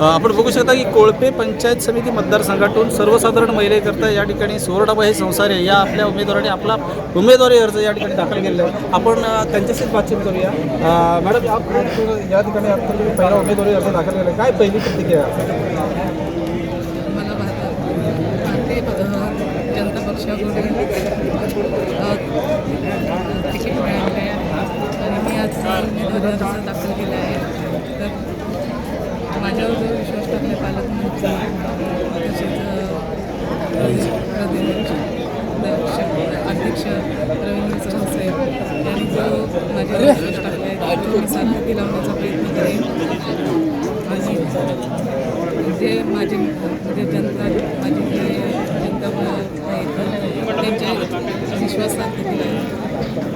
आपण बघू शकता की कोळपे पंचायत समिती मतदारसंघातून सर्वसाधारण महिलेकरता या ठिकाणी सुवर्णाबाई संसारे या आपल्या उमेदवाराने आपला उमेदवारी अर्ज या ठिकाणी दाखल केलेला आहे. आपण त्यांच्याशीच बातचीत करूया. मॅडम या ठिकाणी आता तुम्ही पहिला उमेदवारी अर्ज दाखल केला, काय पहिली प्रतिक्रिया? मला भारतीय जनता पक्षाकडून तिकीट मिळालेलं आहे आणि मी आज उमेदवारी अर्ज दाखल केला आहे. तर माझ्यावर जो विश्वास टाकले पालकमंत्री तसेच अध्यक्ष रवींद्र चव्हाण साहेब यांनी जो माझ्यावर विश्वास टाकला आहे तो मी सार्थकी लावण्याचा प्रयत्न करेन. आणि जे माझे म्हणजे जनता माझी जे जनता त्यांच्या विश्वासात दिला आहे.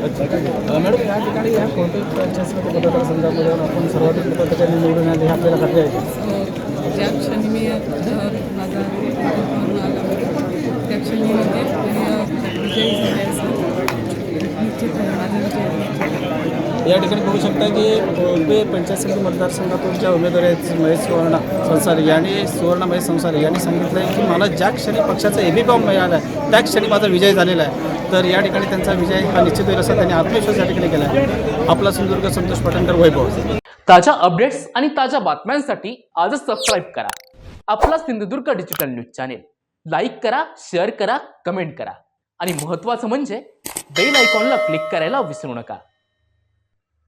मॅडम या ठिकाणी या कोणत्याही पंचायत समिती मतदारसंघामध्ये आपण सर्वाधिक मताधिकारी निवडून आले हे आपल्याला खात्री आहे. ज्या क्षणी मी माझा आला त्या क्षणी म्हणजे विजयी झाले असं निश्चित आहे. माझा विजय या ठिकाणी बघू शकता की कोळपे पंचायत समिती मतदारसंघातून ज्या उमेदवार आहेत महेश संसारे यांनी सुवर्ण महेश संसारे यांनी सांगितलं आहे की मला ज्या क्षणी पक्षाचा एबी फॉर्म मिळाला आहे त्या क्षणी माझा विजय झालेला आहे. तर या ठिकाणी त्यांचा विजय हा निश्चित होईल असा त्यांनी आत्मविश्वास या ठिकाणी केला आहे. आपला सिंधुदुर्ग संतोष पाटणकर, वैभव. ताज्या अपडेट्स आणि ताज्या बातम्यांसाठी आजच सबस्क्राईब करा आपला Sindhudurg digital news channel. Like करा, शेअर करा, कमेंट करा आणि महत्त्वाचं म्हणजे बेल आयकॉनला क्लिक करायला विसरू नका.